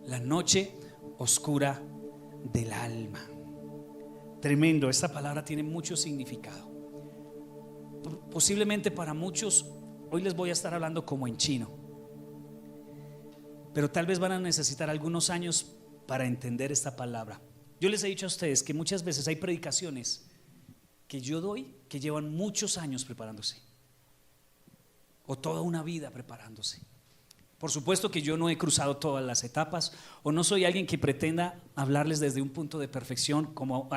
La noche oscura del alma. Tremendo, esta palabra tiene mucho significado. Posiblemente para muchos hoy les voy a estar hablando como en chino, pero tal vez van a necesitar algunos años para entender esta palabra. Yo les he dicho a ustedes que muchas veces hay predicaciones que yo doy que llevan muchos años preparándose, o toda una vida preparándose. Por supuesto que yo no he cruzado todas las etapas, o no soy alguien que pretenda hablarles desde un punto de perfección como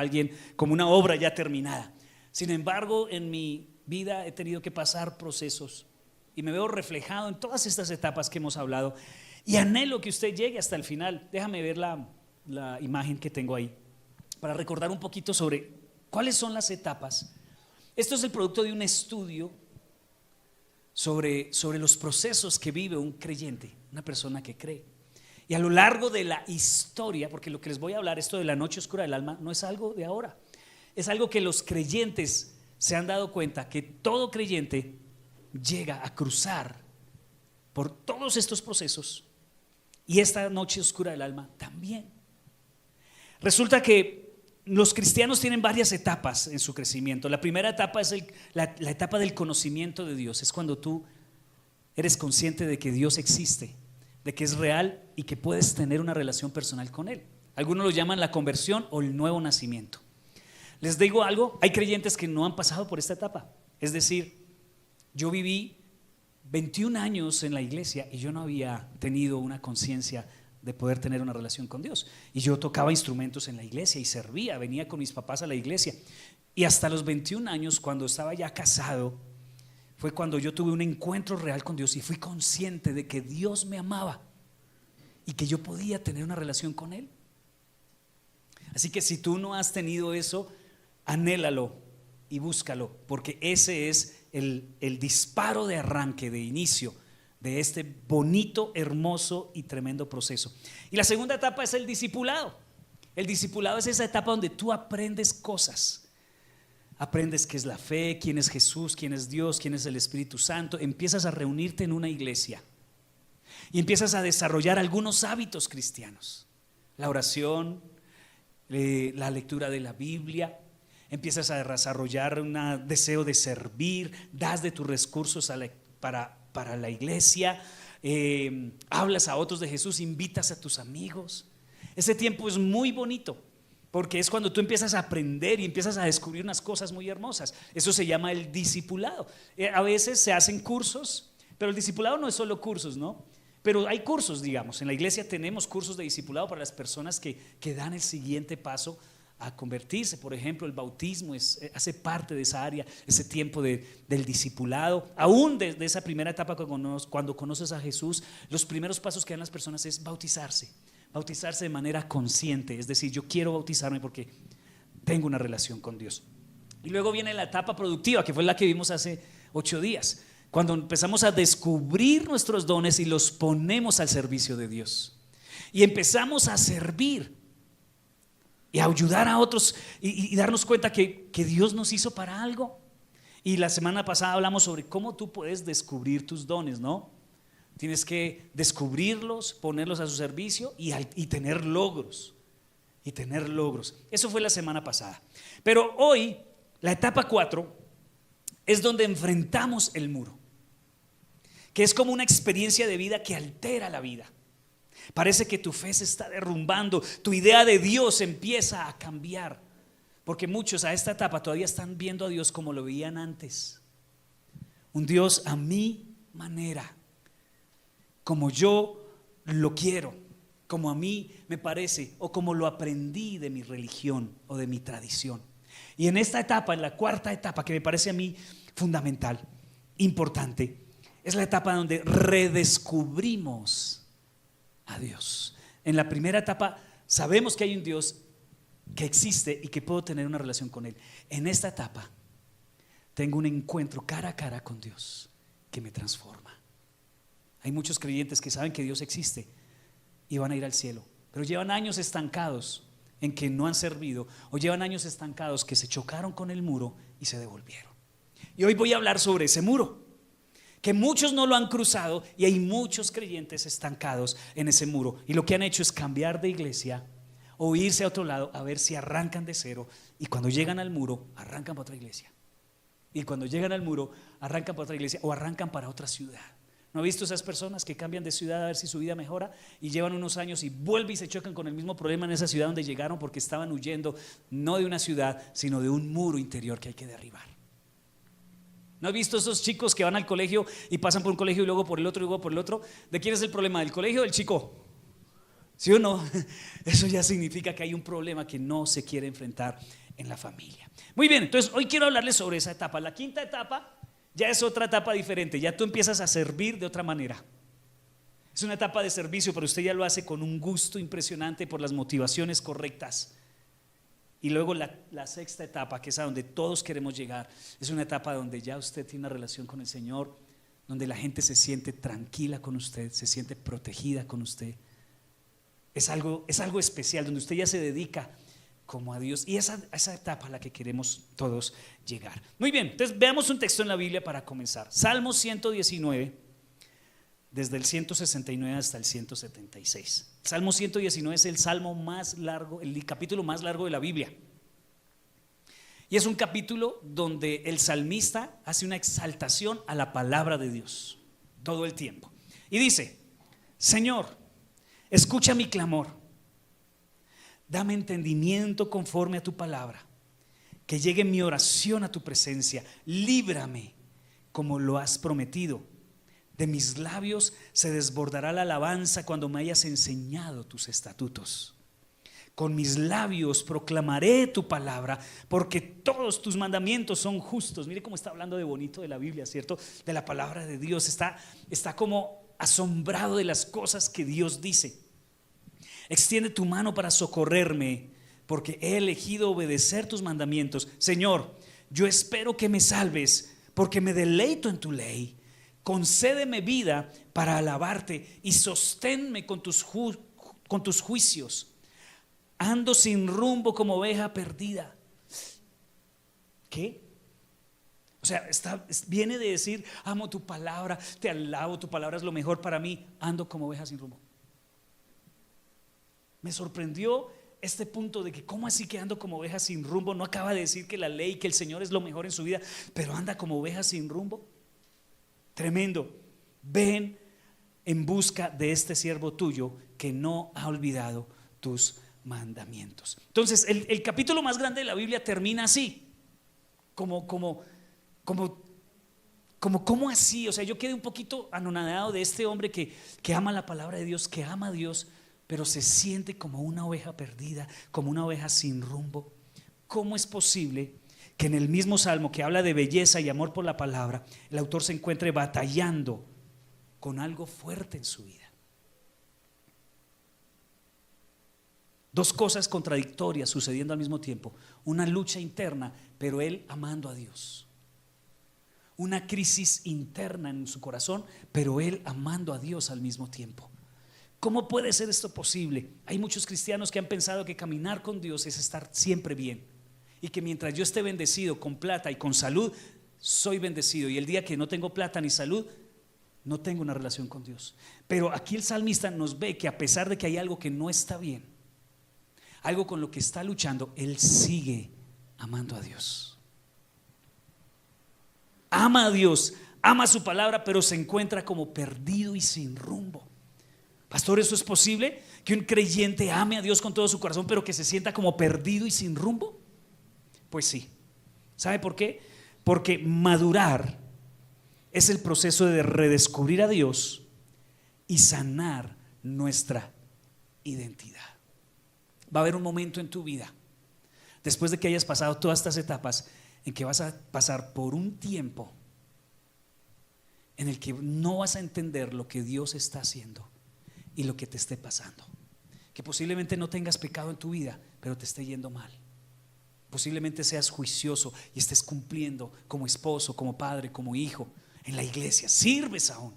una obra ya terminada. Sin embargo, en mi vida he tenido que pasar procesos y me veo reflejado en todas estas etapas que hemos hablado, y anhelo que usted llegue hasta el final. Déjame ver la imagen que tengo ahí para recordar un poquito sobre cuáles son las etapas. Esto es el producto de un estudio sobre los procesos que vive un creyente, una persona que cree. Y a lo largo de la historia, porque lo que les voy a hablar, esto de la noche oscura del alma, no es algo de ahora, es algo que los creyentes se han dado cuenta, que todo creyente llega a cruzar por todos estos procesos, y esta noche oscura del alma también. Resulta que los cristianos tienen varias etapas en su crecimiento. La primera etapa es la etapa del conocimiento de Dios. Es cuando tú eres consciente de que Dios existe, de que es real y que puedes tener una relación personal con Él. Algunos lo llaman la conversión o el nuevo nacimiento. Les digo algo, hay creyentes que no han pasado por esta etapa. Es decir, yo viví 21 años en la iglesia y yo no había tenido una conciencia de poder tener una relación con Dios. Y yo tocaba instrumentos en la iglesia y servía, venía con mis papás a la iglesia. Y hasta los 21 años, cuando estaba ya casado, fue cuando yo tuve un encuentro real con Dios y fui consciente de que Dios me amaba y que yo podía tener una relación con Él. Así que si tú no has tenido eso, anhélalo y búscalo, porque ese es el disparo de arranque, de inicio de este bonito, hermoso y tremendo proceso. Y la segunda etapa es el discipulado. El discipulado es esa etapa donde tú aprendes cosas. Aprendes qué es la fe, quién es Jesús, quién es Dios, quién es el Espíritu Santo. Empiezas a reunirte en una iglesia y empiezas a desarrollar algunos hábitos cristianos. La oración, la lectura de la Biblia. Empiezas a desarrollar un deseo de servir, das de tus recursos para la iglesia, hablas a otros de Jesús, invitas a tus amigos. Ese tiempo es muy bonito porque es cuando tú empiezas a aprender y empiezas a descubrir unas cosas muy hermosas. Eso se llama el discipulado. A veces se hacen cursos, pero el discipulado no es solo cursos, ¿no? Pero hay cursos, digamos, en la iglesia tenemos cursos de discipulado para las personas que dan el siguiente paso a convertirse. Por ejemplo, el bautismo hace parte de esa área, ese tiempo del discipulado. Aún de esa primera etapa, cuando conoces a Jesús, los primeros pasos que dan las personas es bautizarse de manera consciente. Es decir, yo quiero bautizarme porque tengo una relación con Dios. Y luego viene la etapa productiva, que fue la que vimos hace 8 días, cuando empezamos a descubrir nuestros dones y los ponemos al servicio de Dios y empezamos a servir y a ayudar a otros y darnos cuenta que Dios nos hizo para algo. Y la semana pasada hablamos sobre cómo tú puedes descubrir tus dones, ¿no? Tienes que descubrirlos, ponerlos a su servicio y tener logros. Eso fue la semana pasada. Pero hoy, la etapa 4 es donde enfrentamos el muro, que es como una experiencia de vida que altera la vida. Parece que tu fe se está derrumbando, tu idea de Dios empieza a cambiar, porque muchos a esta etapa todavía están viendo a Dios como lo veían antes. Un Dios a mi manera, como yo lo quiero, como a mí me parece, o como lo aprendí de mi religión o de mi tradición. Y en esta etapa, en la cuarta etapa, que me parece a mí fundamental, importante, es la etapa donde redescubrimos a Dios. En la primera etapa sabemos que hay un Dios que existe y que puedo tener una relación con Él. En esta etapa tengo un encuentro cara a cara con Dios que me transforma. Hay muchos creyentes que saben que Dios existe y van a ir al cielo, pero llevan años estancados en que no han servido, o llevan años estancados que se chocaron con el muro y se devolvieron. Y hoy voy a hablar sobre ese muro, que muchos no lo han cruzado y hay muchos creyentes estancados en ese muro, y lo que han hecho es cambiar de iglesia o irse a otro lado a ver si arrancan de cero, y cuando llegan al muro arrancan para otra iglesia, y cuando llegan al muro arrancan para otra iglesia o arrancan para otra ciudad. ¿No ha visto esas personas que cambian de ciudad a ver si su vida mejora y llevan unos años y vuelven y se chocan con el mismo problema en esa ciudad donde llegaron, porque estaban huyendo no de una ciudad sino de un muro interior que hay que derribar? ¿No has visto esos chicos que van al colegio y pasan por un colegio y luego por el otro y luego por el otro? ¿De quién es el problema? ¿Del colegio o del chico? ¿Sí o no? Eso ya significa que hay un problema que no se quiere enfrentar en la familia. Muy bien, entonces hoy quiero hablarles sobre esa etapa. La quinta etapa ya es otra etapa diferente, ya tú empiezas a servir de otra manera. Es una etapa de servicio, pero usted ya lo hace con un gusto impresionante por las motivaciones correctas. Y luego la sexta etapa, que es a donde todos queremos llegar, es una etapa donde ya usted tiene una relación con el Señor, donde la gente se siente tranquila con usted, se siente protegida con usted. Es algo especial, donde usted ya se dedica como a Dios, y esa etapa a la que queremos todos llegar. Muy bien, entonces veamos un texto en la Biblia para comenzar. Salmo 119, desde el 169 hasta el 176. Salmo 119 es el salmo más largo, el capítulo más largo de la Biblia, y es un capítulo donde el salmista hace una exaltación a la palabra de Dios todo el tiempo, y dice: Señor, escucha mi clamor, dame entendimiento conforme a tu palabra, que llegue mi oración a tu presencia, líbrame como lo has prometido. De mis labios se desbordará la alabanza cuando me hayas enseñado tus estatutos. Con mis labios proclamaré tu palabra, porque todos tus mandamientos son justos. Mire cómo está hablando de bonito de la Biblia, ¿cierto? De la palabra de Dios. Está como asombrado de las cosas que Dios dice. Extiende tu mano para socorrerme, porque he elegido obedecer tus mandamientos. Señor, yo espero que me salves, porque me deleito en tu ley. Concédeme vida para alabarte y sosténme con tus juicios. Ando sin rumbo como oveja perdida. ¿Qué? O sea, viene de decir: amo tu palabra, te alabo, tu palabra es lo mejor para mí. Ando como oveja sin rumbo. Me sorprendió este punto de que ¿cómo así que ando como oveja sin rumbo? No acaba de decir que la ley, que el Señor es lo mejor en su vida, pero anda como oveja sin rumbo. Tremendo. Ven en busca de este siervo tuyo que no ha olvidado tus mandamientos. Entonces el capítulo más grande de la Biblia termina así, como así. O sea, yo quedé un poquito anonadado de este hombre que ama la palabra de Dios, que ama a Dios, pero se siente como una oveja perdida, como una oveja sin rumbo. ¿Cómo es posible que en el mismo salmo que habla de belleza y amor por la palabra, el autor se encuentre batallando con algo fuerte en su vida? Dos cosas contradictorias sucediendo al mismo tiempo: una lucha interna, pero él amando a Dios; una crisis interna en su corazón, pero él amando a Dios al mismo tiempo. ¿Cómo puede ser esto posible? Hay muchos cristianos que han pensado que caminar con Dios es estar siempre bien, y que mientras yo esté bendecido con plata y con salud, soy bendecido, y el día que no tengo plata ni salud, no tengo una relación con Dios. Pero aquí el salmista nos ve que a pesar de que hay algo que no está bien, algo con lo que está luchando, él sigue amando a Dios. Ama a Dios, ama su palabra, pero se encuentra como perdido y sin rumbo. Pastor, ¿eso es posible? ¿Que un creyente ame a Dios con todo su corazón, pero que se sienta como perdido y sin rumbo? Pues sí. ¿Sabe por qué? Porque madurar es el proceso de redescubrir a Dios y sanar nuestra identidad. Va a haber un momento en tu vida, después de que hayas pasado todas estas etapas, en que vas a pasar por un tiempo en el que no vas a entender lo que Dios está haciendo y lo que te esté pasando. Que posiblemente no tengas pecado en tu vida, pero te esté yendo mal. Posiblemente seas juicioso y estés cumpliendo como esposo, como padre, como hijo en la iglesia, sirves aún,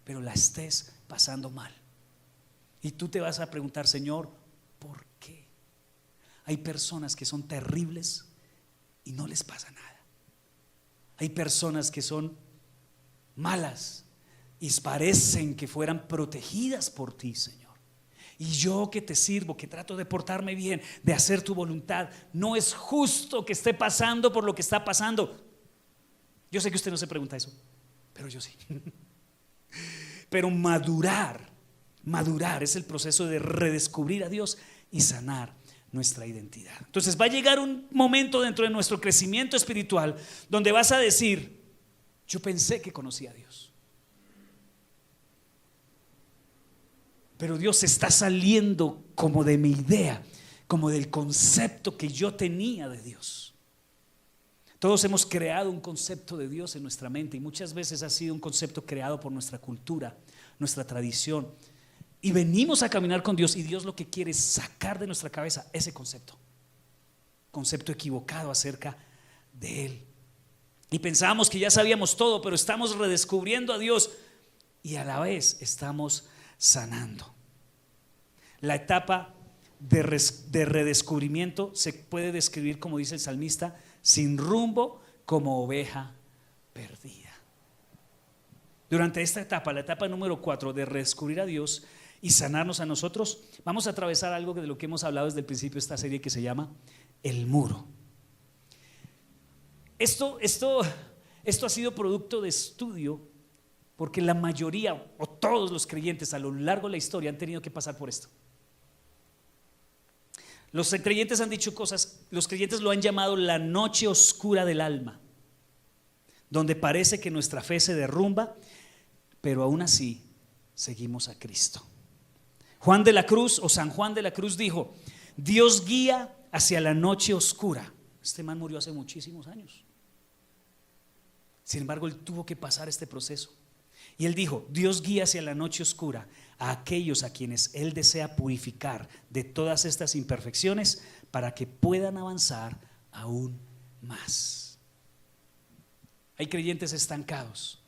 pero la estés pasando mal. Y tú te vas a preguntar: Señor, ¿por qué? Hay personas que son terribles y no les pasa nada. Hay personas que son malas y parecen que fueran protegidas por ti, Señor. Y yo que te sirvo, que trato de portarme bien, de hacer tu voluntad, no es justo que esté pasando por lo que está pasando. Yo sé que usted no se pregunta eso, pero yo sí. Pero madurar es el proceso de redescubrir a Dios y sanar nuestra identidad. Entonces va a llegar un momento dentro de nuestro crecimiento espiritual donde vas a decir: yo pensé que conocía a Dios, pero Dios está saliendo como de mi idea, como del concepto que yo tenía de Dios. Todos hemos creado un concepto de Dios en nuestra mente y muchas veces ha sido un concepto creado por nuestra cultura, nuestra tradición. Y venimos a caminar con Dios y Dios lo que quiere es sacar de nuestra cabeza ese concepto equivocado acerca de Él. Y pensábamos que ya sabíamos todo, pero estamos redescubriendo a Dios y a la vez estamos sanando. La etapa de redescubrimiento se puede describir, como dice el salmista, sin rumbo, como oveja perdida. Durante esta etapa, la etapa número 4 de redescubrir a Dios y sanarnos a nosotros, vamos a atravesar algo de lo que hemos hablado desde el principio de esta serie, que se llama el muro. Esto ha sido producto de estudio, porque la mayoría o todos los creyentes a lo largo de la historia han tenido que pasar por esto. Los creyentes han dicho cosas, los creyentes lo han llamado la noche oscura del alma, donde parece que nuestra fe se derrumba, pero aún así seguimos a Cristo. Juan de la Cruz, o San Juan de la Cruz, dijo: Dios guía hacia la noche oscura. Este man murió hace muchísimos años. Sin embargo, él tuvo que pasar este proceso. Y él dijo: Dios guía hacia la noche oscura a aquellos a quienes Él desea purificar de todas estas imperfecciones para que puedan avanzar aún más. Hay creyentes estancados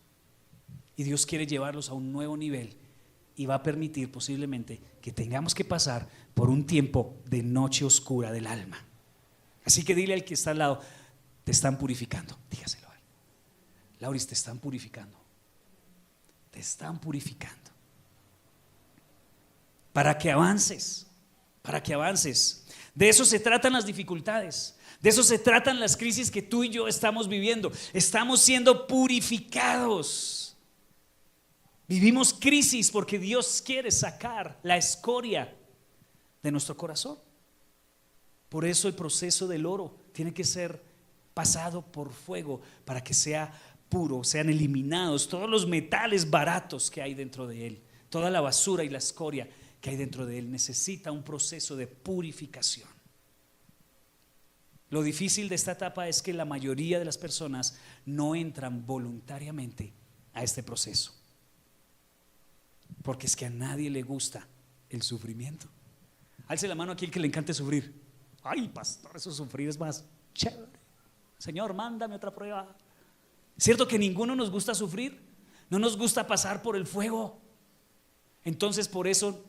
y Dios quiere llevarlos a un nuevo nivel y va a permitir posiblemente que tengamos que pasar por un tiempo de noche oscura del alma. Así que dile al que está al lado: te están purificando. Dígaselo a él: Lauris, te están purificando. Te están purificando para que avances, De eso se tratan las dificultades, de eso se tratan las crisis que tú y yo estamos viviendo. Estamos siendo purificados. Vivimos crisis porque Dios quiere sacar la escoria de nuestro corazón. Por eso el proceso del oro tiene que ser pasado por fuego para que sea puro, sean eliminados todos los metales baratos que hay dentro de él, toda la basura y la escoria que hay dentro de él. Necesita un proceso de purificación. Lo difícil de esta etapa es que la mayoría de las personas no entran voluntariamente a este proceso, porque es que a nadie le gusta el sufrimiento. Alce la mano aquí el que le encante sufrir. Ay, pastor, eso sufrir es más chévere. Señor, mándame otra prueba. ¿Cierto que ninguno nos gusta sufrir? No nos gusta pasar por el fuego. Entonces, por eso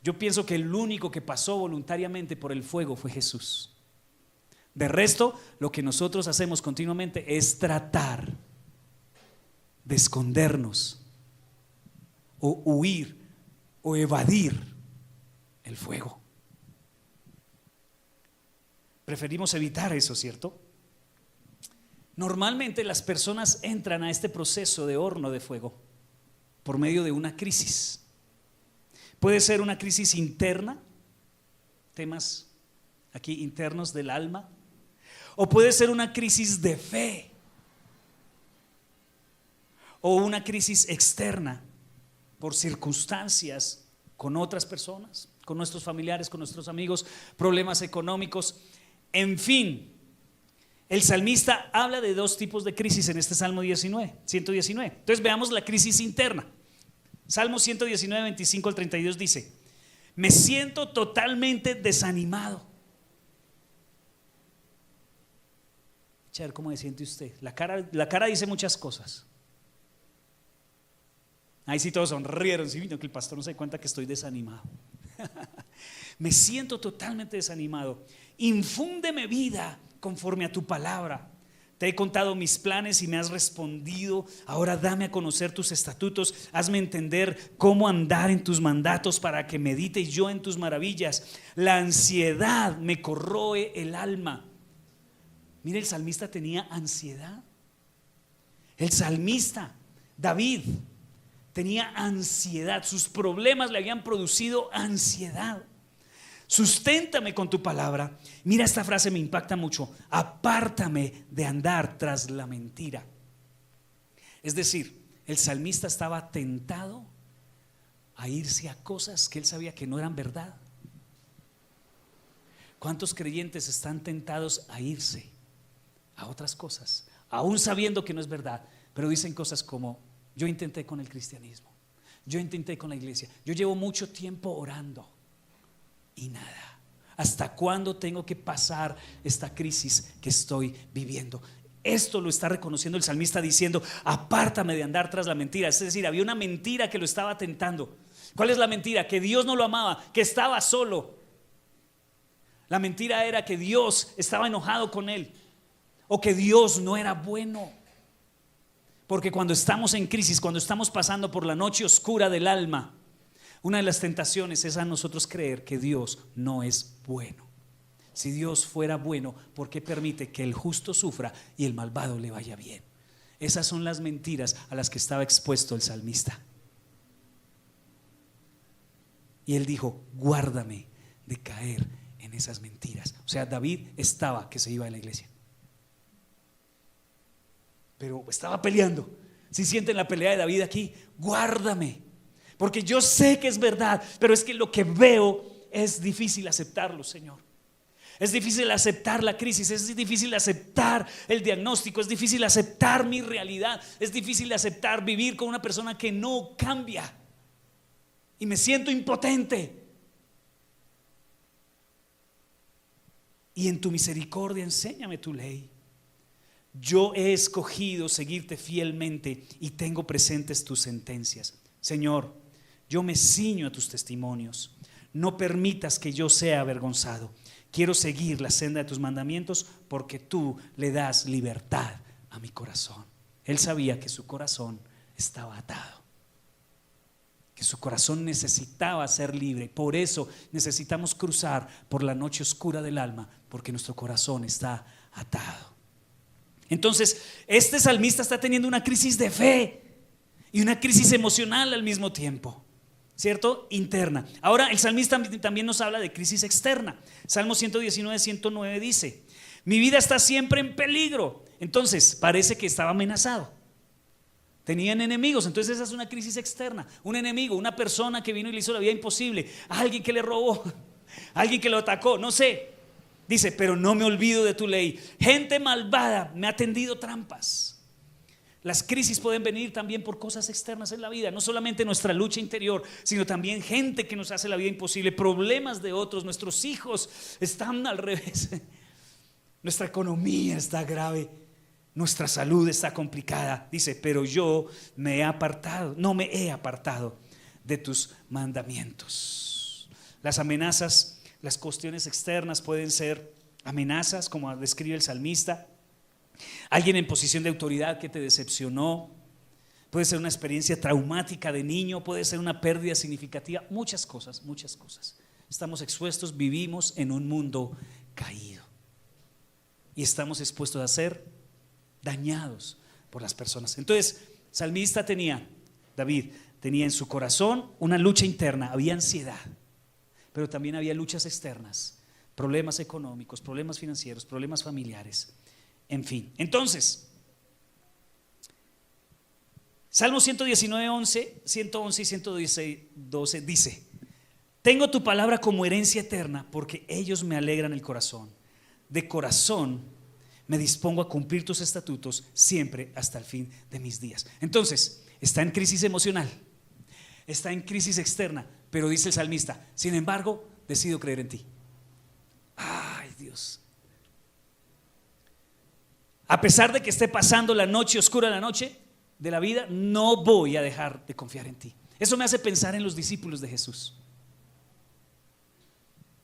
yo pienso que el único que pasó voluntariamente por el fuego fue Jesús. De resto, lo que nosotros hacemos continuamente es tratar de escondernos o huir o evadir el fuego. Preferimos evitar eso, ¿cierto? Normalmente las personas entran a este proceso de horno de fuego por medio de una crisis. Puede ser una crisis interna, temas aquí internos del alma, o puede ser una crisis de fe, o una crisis externa por circunstancias con otras personas, con nuestros familiares, con nuestros amigos, problemas económicos, en fin. El salmista habla de dos tipos de crisis en este Salmo 119. Entonces veamos la crisis interna. Salmo 119, 25 al 32 dice: me siento totalmente desanimado. A ver, ¿cómo se siente usted? La cara dice muchas cosas. Ahí sí todos sonrieron, sí, que el pastor no se da cuenta que estoy desanimado. Me siento totalmente desanimado. Infúndeme vida conforme a tu palabra. Te he contado mis planes y me has respondido. Ahora dame a conocer tus estatutos. Hazme entender cómo andar en tus mandatos para que medite yo en tus maravillas. La ansiedad me corroe el alma. Mire, el salmista tenía ansiedad. El salmista, David, tenía ansiedad. Sus problemas le habían producido ansiedad. Susténtame con tu palabra. Mira, esta frase me impacta mucho. Apártame de andar tras la mentira. Es decir, el salmista estaba tentado a irse a cosas que él sabía que no eran verdad. ¿Cuántos creyentes están tentados a irse a otras cosas, aún sabiendo que no es verdad, pero dicen cosas como: yo intenté con el cristianismo, yo intenté con la iglesia, yo llevo mucho tiempo orando y nada? ¿Hasta cuándo tengo que pasar esta crisis que estoy viviendo? Esto lo está reconociendo el salmista diciendo: apártame de andar tras la mentira. Es decir, había una mentira que lo estaba tentando. ¿Cuál es la mentira? Que Dios no lo amaba, que estaba solo. La mentira era que Dios estaba enojado con él, o que Dios no era bueno. Porque cuando estamos en crisis, cuando estamos pasando por la noche oscura del alma, una de las tentaciones es a nosotros creer que Dios no es bueno. Si Dios fuera bueno, ¿por qué permite que el justo sufra y el malvado le vaya bien? Esas son las mentiras a las que estaba expuesto el salmista. Y él dijo: guárdame de caer en esas mentiras. O sea, David estaba que se iba de la iglesia, pero estaba peleando. Si sienten la pelea de David aquí: guárdame, porque yo sé que es verdad, pero es que lo que veo es difícil aceptarlo, Señor. Es difícil aceptar la crisis, es difícil aceptar el diagnóstico, es difícil aceptar mi realidad, es difícil aceptar vivir con una persona que no cambia y me siento impotente. Y en tu misericordia enséñame tu ley. Yo he escogido seguirte fielmente y tengo presentes tus sentencias. Señor, yo me ciño a tus testimonios. No permitas que yo sea avergonzado. Quiero seguir la senda de tus mandamientos, porque tú le das libertad a mi corazón. Él sabía que su corazón estaba atado, que su corazón necesitaba ser libre. Por eso necesitamos cruzar por la noche oscura del alma, porque nuestro corazón está atado. Entonces, este salmista está teniendo una crisis de fe y una crisis emocional al mismo tiempo, ¿cierto? Interna. Ahora el salmista también nos habla de crisis externa. Salmo 119, 109 dice: mi vida está siempre en peligro. Entonces parece que estaba amenazado. Tenían enemigos. Entonces esa es una crisis externa. Un enemigo, una persona que vino y le hizo la vida imposible, alguien que le robó, alguien que lo atacó, no sé. Dice: pero no me olvido de tu ley. Gente malvada me ha tendido trampas. Las crisis pueden venir también por cosas externas en la vida, no solamente nuestra lucha interior, sino también gente que nos hace la vida imposible, problemas de otros. Nuestros hijos están al revés, nuestra economía está grave, nuestra salud está complicada. Dice: pero yo me he apartado, no me he apartado de tus mandamientos. Las amenazas, las cuestiones externas pueden ser amenazas, como describe el salmista. Alguien en posición de autoridad que te decepcionó. Puede ser una experiencia traumática de niño, puede ser una pérdida significativa. Muchas cosas, muchas cosas. Estamos expuestos, vivimos en un mundo caído y estamos expuestos a ser dañados por las personas. Entonces, David tenía en su corazón una lucha interna, había ansiedad, pero también había luchas externas, problemas económicos, problemas financieros, problemas familiares. En fin, entonces, Salmo 119, 111 y 112 dice: tengo tu palabra como herencia eterna, porque ellos me alegran el corazón. De corazón me dispongo a cumplir tus estatutos siempre hasta el fin de mis días. Entonces, está en crisis emocional, está en crisis externa, pero dice el salmista: sin embargo, decido creer en ti. Ay, Dios. A pesar de que esté pasando la noche oscura, la noche de la vida, no voy a dejar de confiar en ti. Eso me hace pensar en los discípulos de Jesús.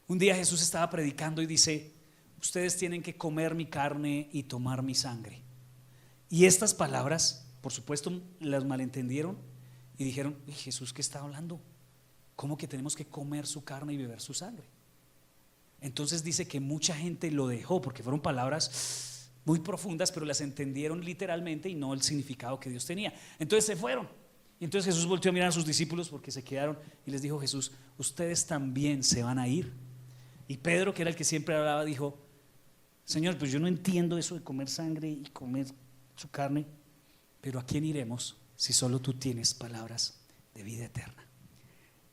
Un día Jesús estaba predicando y dice: ustedes tienen que comer mi carne y tomar mi sangre. Y estas palabras, por supuesto, las malentendieron y dijeron: Jesús, ¿qué está hablando? ¿Cómo que tenemos que comer su carne y beber su sangre? Entonces dice que mucha gente lo dejó porque fueron palabras muy profundas, pero las entendieron literalmente y no el significado que Dios tenía. Entonces se fueron. Y entonces Jesús volteó a mirar a sus discípulos porque se quedaron y les dijo Jesús: ustedes también se van a ir. Y Pedro, que era el que siempre hablaba, dijo: Señor, pues yo no entiendo eso de comer sangre y comer su carne, pero ¿a quién iremos si solo tú tienes palabras de vida eterna?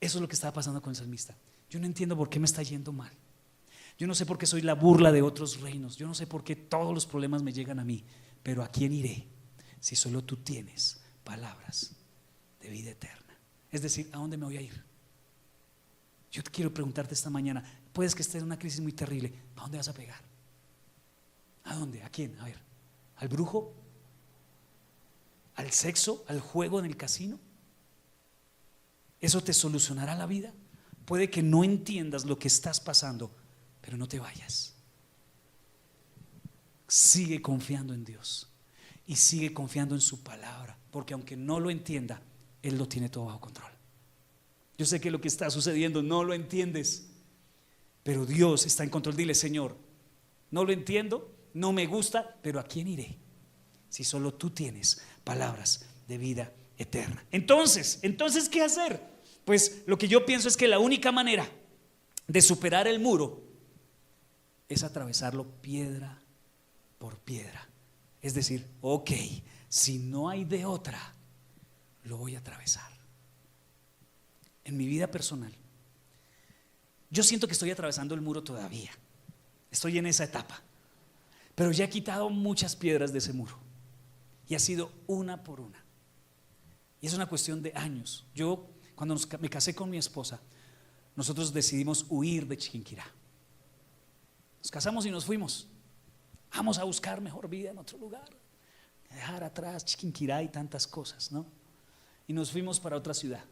Eso es lo que estaba pasando con el salmista. Yo no entiendo por qué me está yendo mal. Yo no sé por qué soy la burla de otros reinos. Yo no sé por qué todos los problemas me llegan a mí. Pero ¿a quién iré si solo tú tienes palabras de vida eterna? Es decir, ¿a dónde me voy a ir? Yo te quiero preguntarte esta mañana. Puedes que estés en una crisis muy terrible. ¿A dónde vas a pegar? ¿A dónde? ¿A quién? A ver, ¿al brujo? ¿Al sexo? ¿Al juego en el casino? ¿Eso te solucionará la vida? Puede que no entiendas lo que estás pasando, pero no te vayas. Sigue confiando en Dios y sigue confiando en su palabra, porque aunque no lo entienda, Él lo tiene todo bajo control. Yo sé que lo que está sucediendo no lo entiendes, pero Dios está en control. Dile: Señor, no lo entiendo, no me gusta, pero ¿a quién iré si solo tú tienes palabras de vida eterna? Entonces, ¿qué hacer? Pues lo que yo pienso es que la única manera de superar el muro es atravesarlo piedra por piedra. Es decir, ok, si no hay de otra, lo voy a atravesar. En mi vida personal, yo siento que estoy atravesando el muro todavía. Estoy en esa etapa, pero ya he quitado muchas piedras de ese muro y ha sido una por una. Y es una cuestión de años. Yo, cuando me casé con mi esposa, nosotros decidimos huir de Chiquinquirá. Nos casamos y nos fuimos. Vamos a buscar mejor vida en otro lugar, dejar atrás Chiquinquirá y tantas cosas, ¿no? Y nos fuimos para otra ciudad.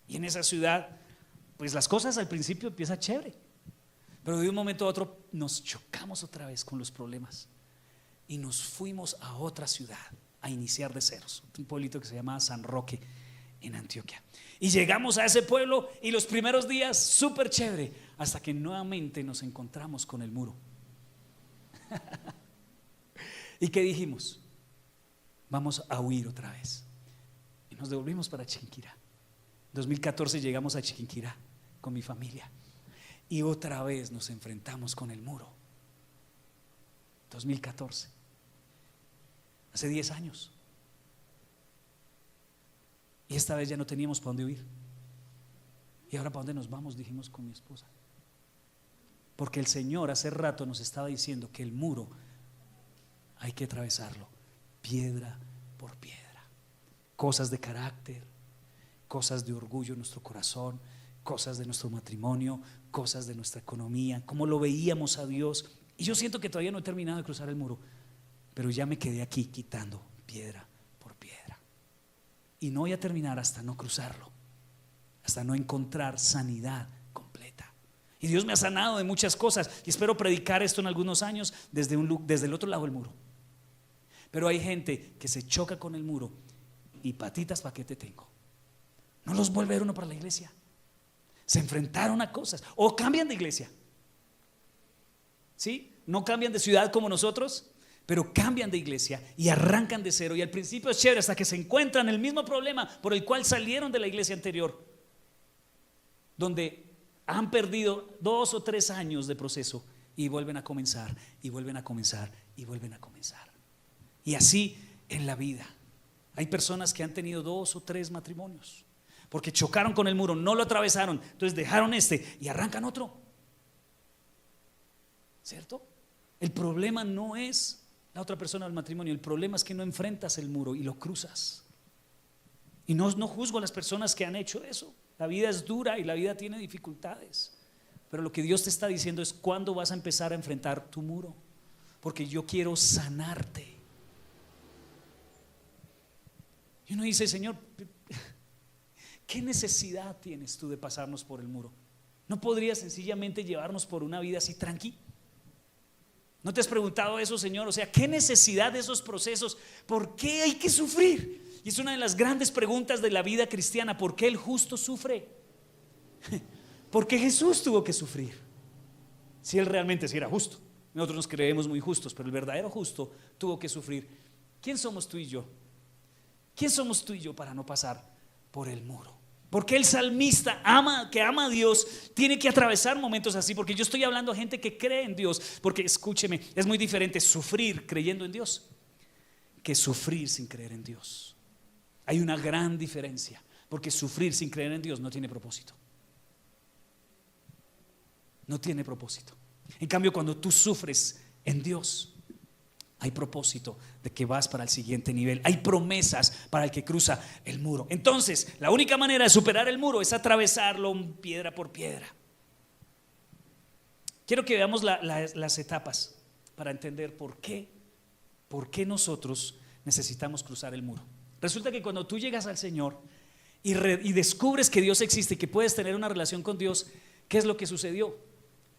Y en esa ciudad, pues las cosas al principio empiezan chévere, pero de un momento a otro nos chocamos otra vez con los problemas y nos fuimos a otra ciudad a iniciar de ceros, un pueblito que se llama San Roque en Antioquia. Y llegamos a ese pueblo y los primeros días súper chévere, hasta que nuevamente nos encontramos con el muro. ¿Y qué dijimos? Vamos a huir otra vez. Y nos devolvimos para Chiquinquirá. En 2014 llegamos a Chiquinquirá con mi familia y otra vez nos enfrentamos con el muro. 2014, hace 10 años. Y esta vez ya no teníamos para dónde huir. ¿Y ahora para dónde nos vamos? Dijimos con mi esposa. Porque el Señor hace rato nos estaba diciendo que el muro hay que atravesarlo piedra por piedra. Cosas de carácter, cosas de orgullo en nuestro corazón, cosas de nuestro matrimonio, cosas de nuestra economía, cómo lo veíamos a Dios. Y yo siento que todavía no he terminado de cruzar el muro, pero ya me quedé aquí quitando piedra por piedra. Y no voy a terminar hasta no cruzarlo, hasta no encontrar sanidad completa. Y Dios me ha sanado de muchas cosas y espero predicar esto en algunos años desde el otro lado del muro. Pero hay gente que se choca con el muro y patitas, ¿para qué te tengo? No los vuelve a ver uno para la iglesia. Se enfrentaron a cosas o cambian de iglesia. ¿Sí? No cambian de ciudad como nosotros, pero cambian de iglesia y arrancan de cero. Y al principio es chévere hasta que se encuentran el mismo problema por el cual salieron de la iglesia anterior, donde han perdido 2 o 3 años de proceso y vuelven a comenzar y vuelven a comenzar y vuelven a comenzar. Y así en la vida hay personas que han tenido 2 o 3 matrimonios porque chocaron con el muro, no lo atravesaron, entonces dejaron y arrancan otro. ¿Cierto? El problema no es la otra persona del matrimonio, el problema es que no enfrentas el muro y lo cruzas. Y no juzgo a las personas que han hecho eso. La vida es dura y la vida tiene dificultades, pero lo que Dios te está diciendo es cuándo vas a empezar a enfrentar tu muro, porque yo quiero sanarte. Y uno dice: Señor, ¿qué necesidad tienes tú de pasarnos por el muro? ¿No podrías sencillamente llevarnos por una vida así tranqui? ¿No te has preguntado eso, Señor? O sea, ¿qué necesidad de esos procesos? ¿Por qué hay que sufrir? Y es una de las grandes preguntas de la vida cristiana. ¿Por qué el justo sufre? ¿Por qué Jesús tuvo que sufrir? Si Él realmente sí era justo. Nosotros nos creemos muy justos, pero el verdadero justo tuvo que sufrir. ¿Quién somos tú y yo? ¿Quién somos tú y yo para no pasar por el muro? Porque el salmista que ama a Dios tiene que atravesar momentos así. Porque yo estoy hablando a gente que cree en Dios. Porque escúcheme, es muy diferente sufrir creyendo en Dios que sufrir sin creer en Dios. Hay una gran diferencia. Porque sufrir sin creer en Dios no tiene propósito. No tiene propósito. En cambio, cuando tú sufres en Dios, hay propósito de que vas para el siguiente nivel. Hay promesas para el que cruza el muro. Entonces, la única manera de superar el muro es atravesarlo piedra por piedra. Quiero que veamos las etapas para entender por qué nosotros necesitamos cruzar el muro. Resulta que cuando tú llegas al Señor y descubres que Dios existe y que puedes tener una relación con Dios, ¿qué es lo que sucedió?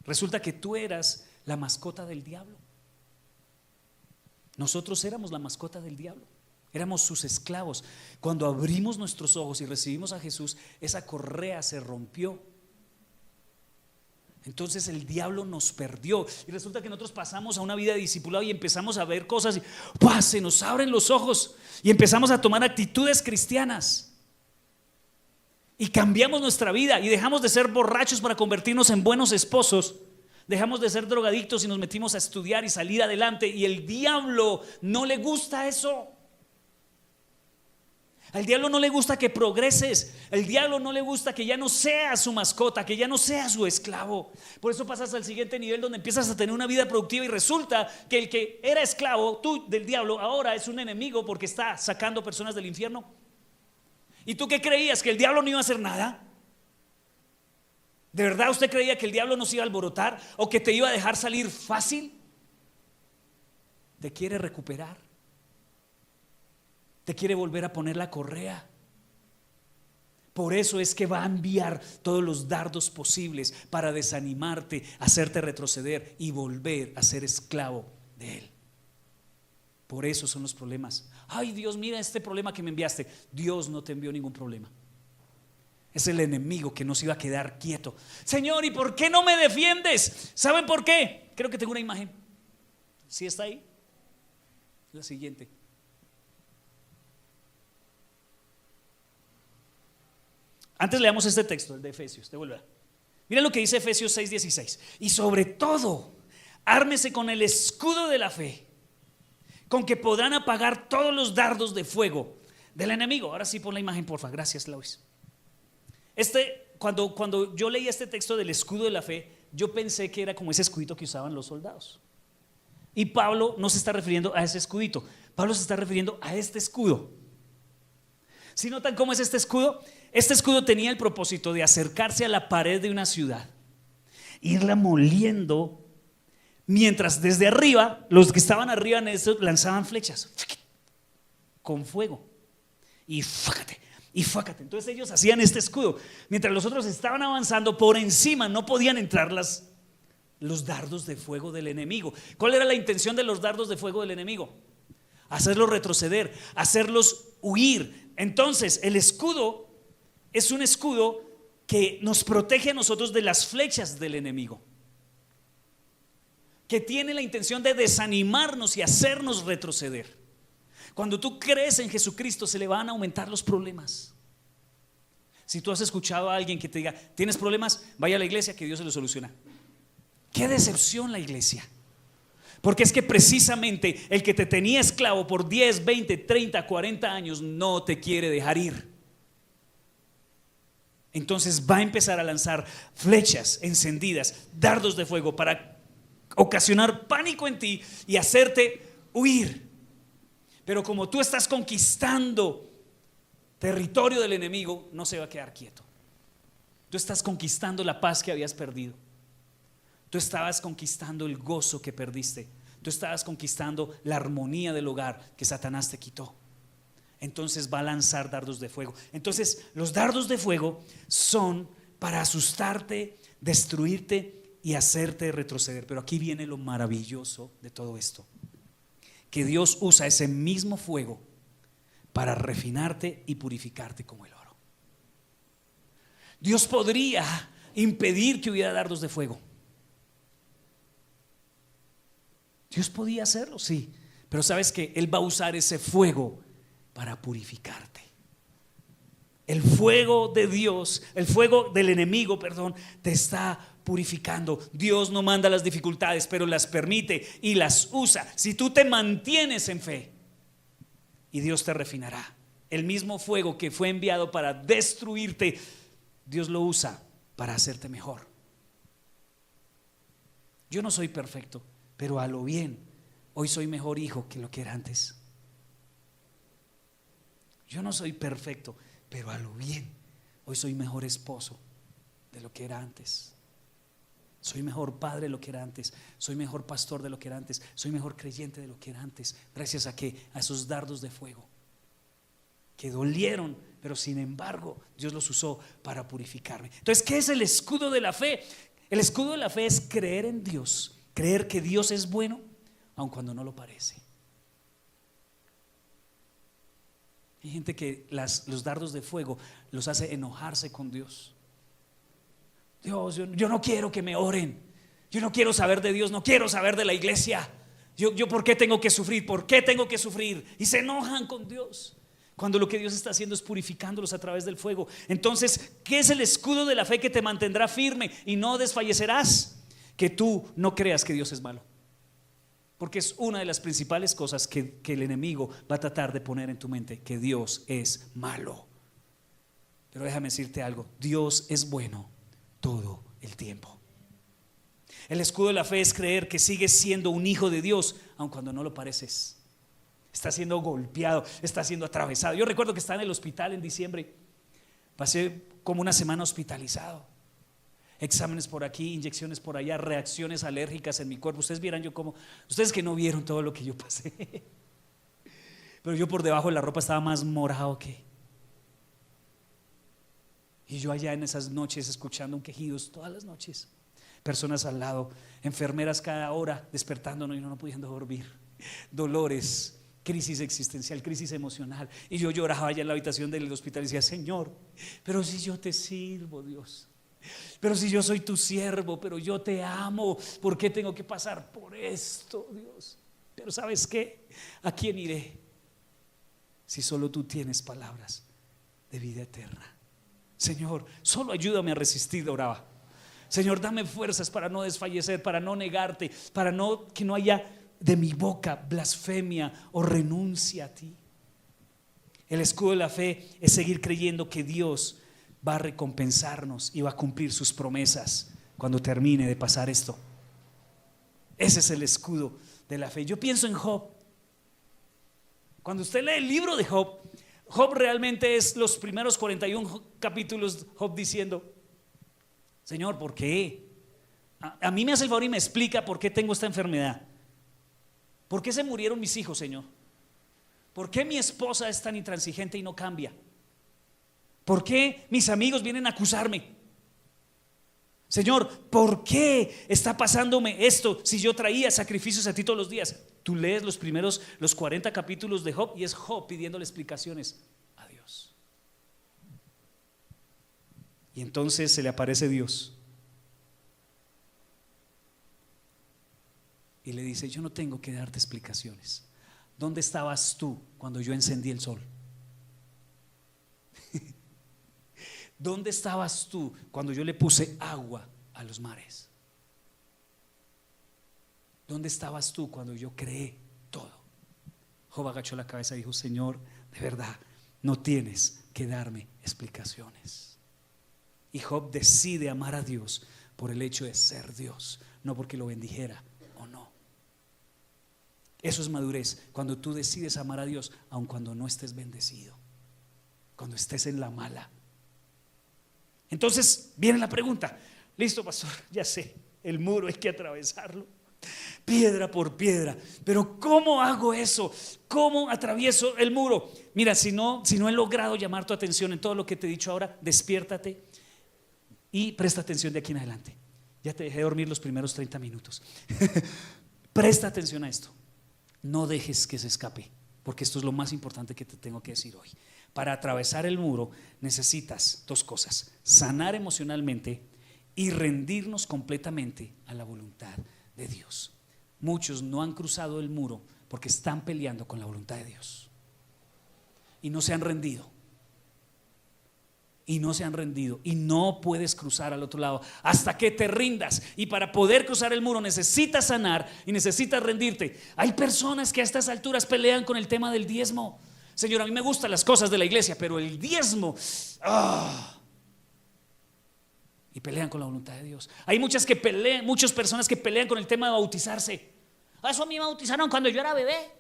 Resulta que tú eras la mascota del diablo. Nosotros éramos la mascota del diablo, éramos sus esclavos. Cuando abrimos nuestros ojos y recibimos a Jesús, esa correa se rompió. Entonces el diablo nos perdió y resulta que nosotros pasamos a una vida de discipulado y empezamos a ver cosas y ¡pah!, se nos abren los ojos y empezamos a tomar actitudes cristianas y cambiamos nuestra vida y dejamos de ser borrachos para convertirnos en buenos esposos. Dejamos de ser drogadictos y nos metimos a estudiar y salir adelante. Y el diablo no le gusta eso. Al diablo no le gusta que progreses. Al diablo no le gusta que ya no seas su mascota, que ya no seas su esclavo. Por eso pasas al siguiente nivel donde empiezas a tener una vida productiva y resulta que el que era esclavo tú del diablo ahora es un enemigo porque está sacando personas del infierno. ¿Y tú qué creías? ¿Que el diablo no iba a hacer nada? ¿De verdad usted creía que el diablo nos iba a alborotar o que te iba a dejar salir fácil? Te quiere recuperar. Te quiere volver a poner la correa. Por eso es que va a enviar todos los dardos posibles para desanimarte, hacerte retroceder y volver a ser esclavo de él. Por eso son los problemas. Ay, Dios, mira este problema que me enviaste. Dios no te envió ningún problema. Es el enemigo que no se iba a quedar quieto. Señor, ¿y por qué no me defiendes? ¿Saben por qué? Creo que tengo una imagen. ¿Sí está ahí? La siguiente. Antes leamos este texto, el de Efesios. Mira lo que dice Efesios 6:16. Y sobre todo, ármese con el escudo de la fe, con que podrán apagar todos los dardos de fuego del enemigo. Ahora sí, pon la imagen, porfa. Gracias, Lois. Cuando yo leí este texto del escudo de la fe, yo pensé que era como ese escudito que usaban los soldados. Y Pablo no se está refiriendo a ese escudito. Pablo se está refiriendo a este escudo. ¿Sí notan cómo es este escudo? Este escudo tenía el propósito de acercarse a la pared de una ciudad, irla moliendo, mientras desde arriba, los que estaban arriba en eso lanzaban flechas con fuego. Y fácate. Entonces ellos hacían este escudo. Mientras los otros estaban avanzando, por encima no podían entrar los dardos de fuego del enemigo. ¿Cuál era la intención de los dardos de fuego del enemigo? Hacerlos retroceder, hacerlos huir. Entonces el escudo es un escudo que nos protege a nosotros de las flechas del enemigo, que tiene la intención de desanimarnos y hacernos retroceder. Cuando tú crees en Jesucristo, se le van a aumentar los problemas. Si tú has escuchado a alguien que te diga, ¿tienes problemas? Vaya a la iglesia que Dios se lo soluciona. Qué decepción la iglesia. Porque es que precisamente el que te tenía esclavo por 10, 20, 30, 40 años no te quiere dejar ir. Entonces va a empezar a lanzar flechas encendidas, dardos de fuego para ocasionar pánico en ti y hacerte huir. Pero como tú estás conquistando territorio del enemigo, no se va a quedar quieto. Tú estás conquistando la paz que habías perdido. Tú estabas conquistando el gozo que perdiste. Tú estabas conquistando la armonía del hogar que Satanás te quitó. Entonces va a lanzar dardos de fuego. Entonces los dardos de fuego son para asustarte, destruirte y hacerte retroceder. Pero aquí viene lo maravilloso de todo esto, que Dios usa ese mismo fuego para refinarte y purificarte como el oro. Dios podría impedir que hubiera dardos de fuego. Dios podía hacerlo, sí, pero sabes que Él va a usar ese fuego para purificarte. El fuego de Dios, el fuego del enemigo, perdón, te está purificando. Dios no manda las dificultades, pero las permite y las usa. Si tú te mantienes en fe, y Dios te refinará. El mismo fuego que fue enviado para destruirte, Dios lo usa para hacerte mejor. Yo no soy perfecto, pero a lo bien, hoy soy mejor hijo que lo que era antes. Yo no soy perfecto, pero a lo bien, hoy soy mejor esposo de lo que era antes. Soy mejor padre de lo que era antes. Soy mejor pastor de lo que era antes. Soy mejor creyente de lo que era antes. Gracias a esos dardos de fuego que dolieron, pero sin embargo Dios los usó para purificarme. Entonces, ¿qué es el escudo de la fe? El escudo de la fe es creer en Dios, creer que Dios es bueno, aun cuando no lo parece. Hay gente que los dardos de fuego los hace enojarse con Dios. Dios, yo no quiero que me oren. Yo no quiero saber de Dios, no quiero saber de la iglesia. Yo ¿por qué tengo que sufrir? ¿Por qué tengo que sufrir? Y se enojan con Dios, cuando lo que Dios está haciendo es purificándolos a través del fuego. Entonces, ¿qué es el escudo de la fe que te mantendrá firme y no desfallecerás? Que tú no creas que Dios es malo, porque es una de las principales cosas que el enemigo va a tratar de poner en tu mente, que Dios es malo. Pero déjame decirte algo, Dios es bueno todo el tiempo. El escudo de la fe es creer que sigues siendo un hijo de Dios, aun cuando no lo pareces. Estás siendo golpeado, estás siendo atravesado. Yo recuerdo que estaba en el hospital en diciembre. Pasé como una semana hospitalizado. Exámenes por aquí, inyecciones por allá, reacciones alérgicas en mi cuerpo. Ustedes vieran yo como, ustedes que no vieron todo lo que yo pasé. Pero yo por debajo de la ropa estaba más morado que. Y yo allá en esas noches escuchando un quejidos todas las noches. Personas al lado, enfermeras cada hora despertándonos y no pudiendo dormir. Dolores, crisis existencial, crisis emocional. Y yo lloraba allá en la habitación del hospital y decía, Señor, pero si yo te sirvo, Dios. Pero si yo soy tu siervo, pero yo te amo, ¿por qué tengo que pasar por esto, Dios? Pero ¿sabes qué? ¿A quién iré si solo tú tienes palabras de vida eterna? Señor, solo ayúdame a resistir, oraba. Señor, dame fuerzas para no desfallecer, para no negarte, para que no haya de mi boca blasfemia o renuncia a ti. El escudo de la fe es seguir creyendo que Dios va a recompensarnos y va a cumplir sus promesas cuando termine de pasar esto. Ese es el escudo de la fe. Yo pienso en Job. Cuando usted lee el libro de Job, Job realmente es los primeros 41 capítulos, Job diciendo, Señor, ¿por qué? A mí me hace el favor y me explica por qué tengo esta enfermedad. ¿Por qué se murieron mis hijos, Señor? ¿Por qué mi esposa es tan intransigente y no cambia? ¿Por qué mis amigos vienen a acusarme? Señor, ¿por qué está pasándome esto si yo traía sacrificios a ti todos los días? Tú lees los 40 capítulos de Job y es Job pidiéndole explicaciones a Dios. Y entonces se le aparece Dios y le dice, yo no tengo que darte explicaciones. ¿Dónde estabas tú cuando yo encendí el sol? ¿Dónde estabas tú cuando yo le puse agua a los mares? ¿Dónde estabas tú cuando yo creé todo? Job agachó la cabeza y dijo, Señor, de verdad, no tienes que darme explicaciones. Y Job decide amar a Dios por el hecho de ser Dios, no porque lo bendijera o no. Eso es madurez, cuando tú decides amar a Dios aun cuando no estés bendecido, cuando estés en la mala. Entonces viene la pregunta, listo, pastor, ya sé, el muro hay que atravesarlo piedra por piedra, pero ¿cómo hago eso? ¿Cómo atravieso el muro? Mira, si no he logrado llamar tu atención en todo lo que te he dicho ahora, despiértate y presta atención de aquí en adelante. Ya te dejé dormir los primeros 30 minutos. Presta atención a esto. No dejes que se escape, porque esto es lo más importante que te tengo que decir hoy. Para atravesar el muro necesitas dos cosas: sanar emocionalmente y rendirnos completamente a la voluntad de Dios. Muchos no han cruzado el muro porque están peleando con la voluntad de Dios y no se han rendido. Y no se han rendido, y no puedes cruzar al otro lado hasta que te rindas. Y para poder cruzar el muro necesitas sanar y necesitas rendirte. Hay personas que a estas alturas pelean con el tema del diezmo. Señor, a mí me gustan las cosas de la iglesia, pero el diezmo, y pelean con la voluntad de Dios. Hay muchas personas que pelean con el tema de bautizarse. Eso a mí me bautizaron cuando yo era bebé,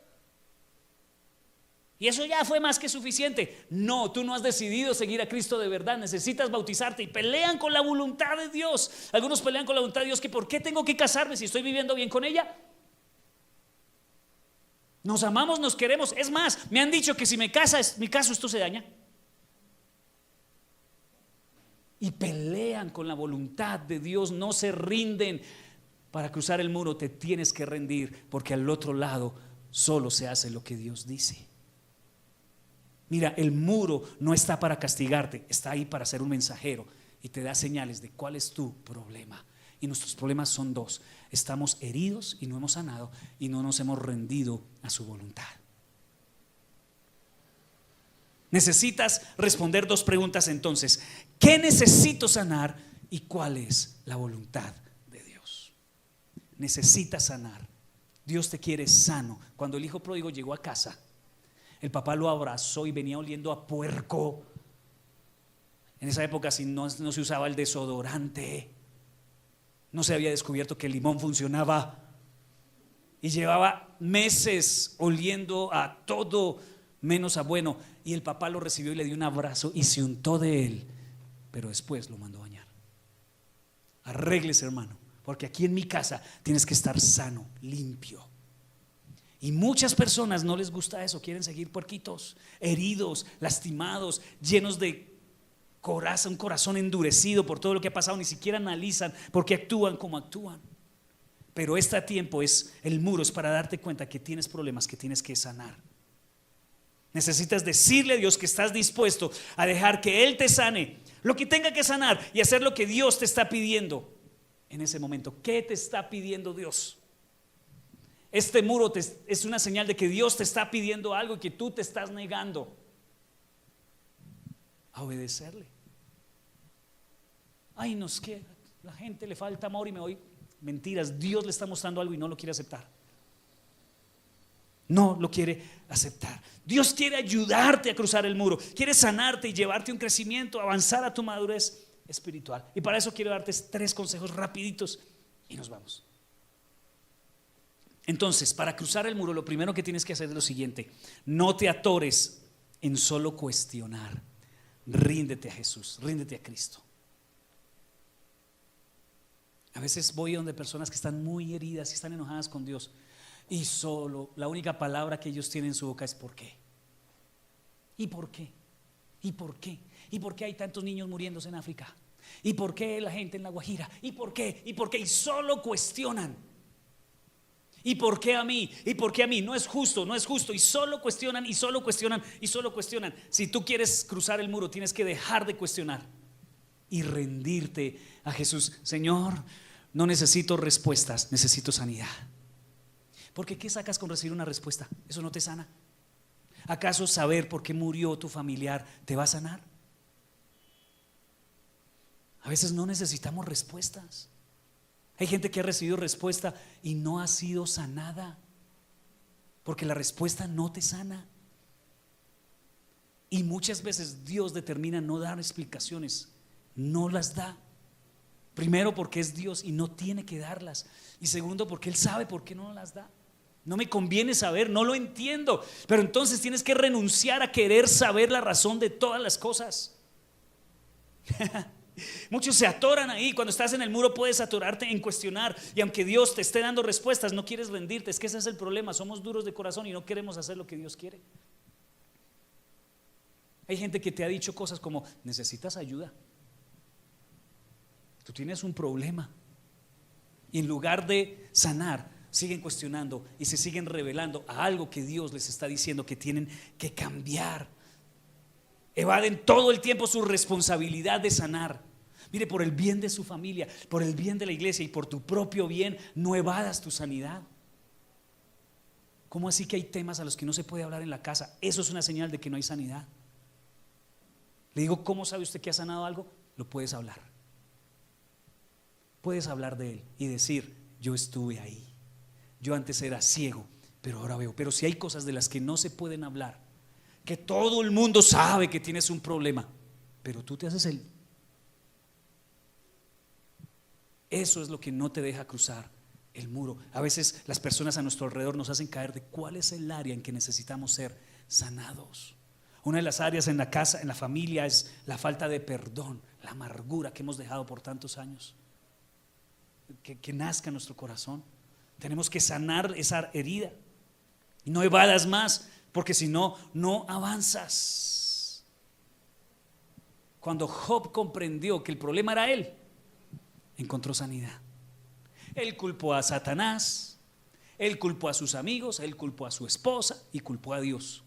y eso ya fue más que suficiente. No, tú no has decidido seguir a Cristo de verdad. Necesitas bautizarte, y pelean con la voluntad de Dios. Algunos pelean con la voluntad de Dios, que ¿por qué tengo que casarme si estoy viviendo bien con ella? Nos amamos, nos queremos. Es más, me han dicho que si me caso esto se daña. Y pelean con la voluntad de Dios, no se rinden. Para cruzar el muro te tienes que rendir, porque al otro lado solo se hace lo que Dios dice. Mira, el muro no está para castigarte, está ahí para ser un mensajero y te da señales de cuál es tu problema. Y nuestros problemas son dos: estamos heridos y no hemos sanado, y no nos hemos rendido a su voluntad. Necesitas responder dos preguntas entonces: ¿qué necesito sanar? ¿Y cuál es la voluntad de Dios? Necesitas sanar. Dios te quiere sano. Cuando el hijo pródigo llegó a casa, el papá lo abrazó y venía oliendo a puerco. En esa época no se usaba el desodorante, no se había descubierto que el limón funcionaba, y llevaba meses oliendo a todo menos a bueno. Y el papá lo recibió y le dio un abrazo y se untó de él, pero después lo mandó a bañar. Arréglese, hermano, porque aquí en mi casa tienes que estar sano, limpio. Y muchas personas no les gusta eso, quieren seguir puerquitos, heridos, lastimados, llenos de coraza, un corazón endurecido por todo lo que ha pasado. Ni siquiera analizan por qué actúan como actúan. Pero el muro es para darte cuenta que tienes problemas que tienes que sanar. Necesitas decirle a Dios que estás dispuesto a dejar que Él te sane lo que tenga que sanar y hacer lo que Dios te está pidiendo en ese momento. ¿Qué te está pidiendo Dios? Este muro es una señal de que Dios te está pidiendo algo y que tú te estás negando a obedecerle. Ay, no, es que la gente le falta amor y me voy. Mentiras, Dios le está mostrando algo y no lo quiere aceptar. No lo quiere aceptar. Dios quiere ayudarte a cruzar el muro, quiere sanarte y llevarte a un crecimiento, avanzar a tu madurez espiritual. Y para eso quiero darte 3 consejos rapiditos y nos vamos. Entonces, para cruzar el muro, lo primero que tienes que hacer es lo siguiente: no te atores en solo cuestionar. Ríndete a Jesús, ríndete a Cristo. A veces voy donde personas que están muy heridas y están enojadas con Dios, y solo la única palabra que ellos tienen en su boca es ¿por qué? ¿Y por qué? ¿Y por qué? ¿Y por qué hay tantos niños muriéndose en África? ¿Y por qué la gente en La Guajira? ¿Y por qué? ¿Y por qué? Y solo cuestionan. ¿Y por qué a mí? ¿Y por qué a mí? No es justo, no es justo. Y solo cuestionan, y solo cuestionan, y solo cuestionan. Si tú quieres cruzar el muro, tienes que dejar de cuestionar y rendirte a Jesús. Señor, no necesito respuestas, necesito sanidad. Porque ¿qué sacas con recibir una respuesta? Eso no te sana. ¿Acaso saber por qué murió tu familiar te va a sanar? A veces no necesitamos respuestas. Hay gente que ha recibido respuesta y no ha sido sanada, porque la respuesta no te sana. Y muchas veces Dios determina no dar explicaciones, no las da. Primero, porque es Dios y no tiene que darlas. Y segundo, porque Él sabe por qué no las da. No me conviene saber, no lo entiendo. Pero entonces tienes que renunciar a querer saber la razón de todas las cosas. Muchos se atoran ahí. Cuando estás en el muro puedes atorarte en cuestionar, y aunque Dios te esté dando respuestas, no quieres rendirte. Es que ese es el problema, somos duros de corazón y no queremos hacer lo que Dios quiere. Hay gente que te ha dicho cosas como: necesitas ayuda, tú tienes un problema, Y en lugar de sanar, siguen cuestionando y se siguen revelando a algo que Dios les está diciendo que tienen que cambiar. Evaden todo el tiempo su responsabilidad de sanar. Mire, por el bien de su familia, por el bien de la iglesia y por tu propio bien, no evadas tu sanidad. ¿Cómo así que hay temas a los que no se puede hablar en la casa? Eso es una señal de que no hay sanidad. Le digo, ¿cómo sabe usted que ha sanado algo? Lo puedes hablar. Puedes hablar de él y decir, yo estuve ahí. Yo antes era ciego, pero ahora veo. Pero si hay cosas de las que no se pueden hablar, que todo el mundo sabe que tienes un problema, pero tú te haces el... Eso es lo que no te deja cruzar el muro. A veces las personas a nuestro alrededor nos hacen caer de cuál es el área en que necesitamos ser sanados. Una de las áreas en la casa, en la familia, es la falta de perdón, la amargura que hemos dejado por tantos años. Que nazca en nuestro corazón. Tenemos que sanar esa herida. Y no evadas más, porque si no, no avanzas. Cuando Job comprendió que el problema era él, encontró sanidad. Él culpó a Satanás, él culpó a sus amigos, él culpó a su esposa y culpó a Dios.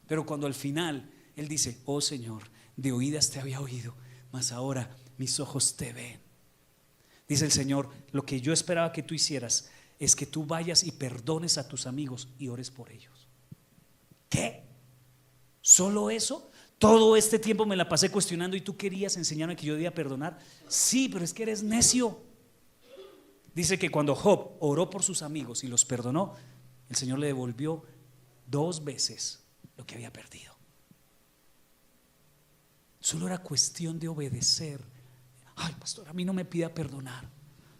Pero cuando al final él dice, oh Señor, de oídas te había oído, mas ahora mis ojos te ven. Dice el Señor, lo que yo esperaba que tú hicieras es que tú vayas y perdones a tus amigos y ores por ellos. ¿Qué? ¿Solo eso? Todo este tiempo me la pasé cuestionando y tú querías enseñarme que yo debía perdonar. Sí, pero es que eres necio. Dice que cuando Job oró por sus amigos y los perdonó, el Señor le devolvió 2 veces lo que había perdido. Solo era cuestión de obedecer. Ay, pastor, a mí no me pida perdonar.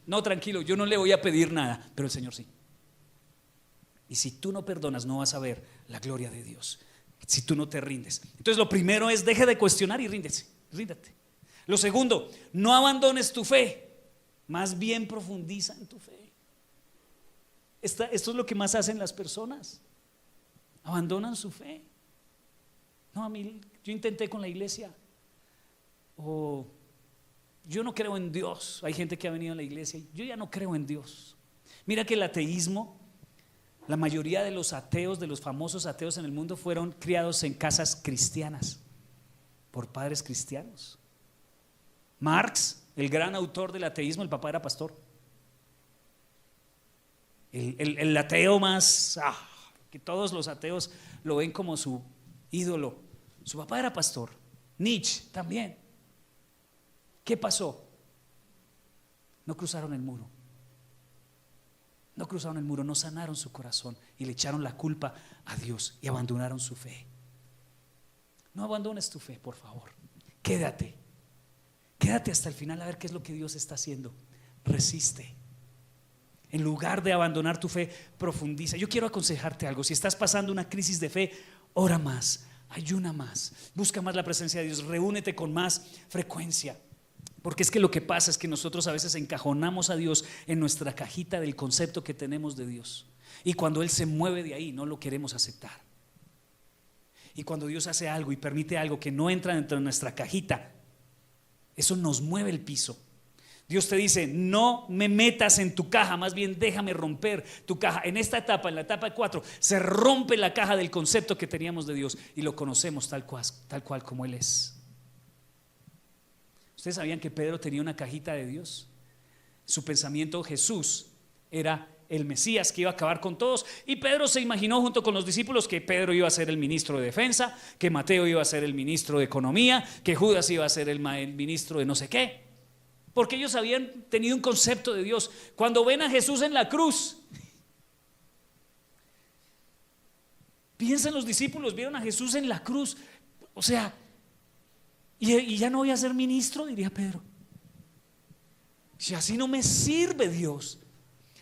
No, tranquilo, yo no le voy a pedir nada, pero el Señor sí. Y si tú no perdonas, no vas a ver la gloria de Dios. Si tú no te rindes. Entonces lo primero es, deje de cuestionar y ríndete. Lo segundo, no abandones tu fe, más bien profundiza en tu fe. Esto es lo que más hacen las personas. Abandonan su fe. No, a mí, yo intenté con la iglesia. O yo no creo en Dios. Hay gente que ha venido a la iglesia y yo ya no creo en Dios. Mira que el ateísmo, la mayoría de los ateos, de los famosos ateos en el mundo, fueron criados en casas cristianas por padres cristianos. Marx, el gran autor del ateísmo, el papá era pastor. El ateo más, que todos los ateos lo ven como su ídolo, su papá era pastor. Nietzsche también. ¿Qué pasó? No cruzaron el muro. No cruzaron el muro, no sanaron su corazón y le echaron la culpa a Dios y abandonaron su fe. No abandones tu fe, por favor. Quédate hasta el final a ver qué es lo que Dios está haciendo. Resiste. En lugar de abandonar tu fe, profundiza. Yo quiero aconsejarte algo. Si estás pasando una crisis de fe, ora más, ayuna más, busca más la presencia de Dios, reúnete con más frecuencia. Porque es que lo que pasa es que nosotros a veces encajonamos a Dios en nuestra cajita del concepto que tenemos de Dios. Y cuando Él se mueve de ahí, no lo queremos aceptar. Y cuando Dios hace algo y permite algo que no entra dentro de nuestra cajita, eso nos mueve el piso. Dios te dice, no me metas en tu caja, más bien déjame romper tu caja. En esta etapa, en la etapa 4, se rompe la caja del concepto que teníamos de Dios y lo conocemos tal cual como Él es. ¿Ustedes sabían que Pedro tenía una cajita de Dios? Su pensamiento, Jesús era el Mesías que iba a acabar con todos, y Pedro se imaginó junto con los discípulos que Pedro iba a ser el ministro de defensa, que Mateo iba a ser el ministro de economía, que Judas iba a ser el ministro de no sé qué, porque ellos habían tenido un concepto de Dios. Cuando ven a Jesús en la cruz, piensan los discípulos, vieron a Jesús en la cruz, o sea, y ya no voy a ser ministro, diría Pedro. Si así no me sirve Dios,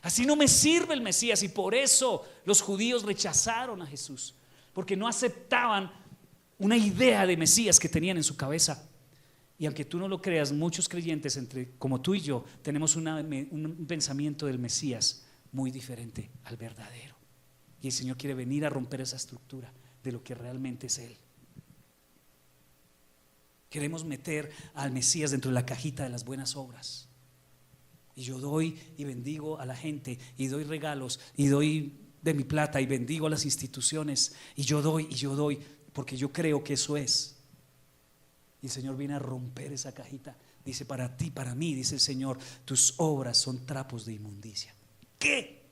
así no me sirve el Mesías. Y por eso los judíos rechazaron a Jesús, porque no aceptaban una idea de Mesías que tenían en su cabeza. Y aunque tú no lo creas, muchos creyentes como tú y yo tenemos un pensamiento del Mesías muy diferente al verdadero. Y el Señor quiere venir a romper esa estructura de lo que realmente es Él. Queremos meter al Mesías dentro de la cajita de las buenas obras. Y yo doy y bendigo a la gente, y doy regalos, y doy de mi plata, y bendigo a las instituciones, y yo doy, porque yo creo que eso es. Y el Señor viene a romper esa cajita. Dice: para ti, para mí, dice el Señor, tus obras son trapos de inmundicia. ¿Qué?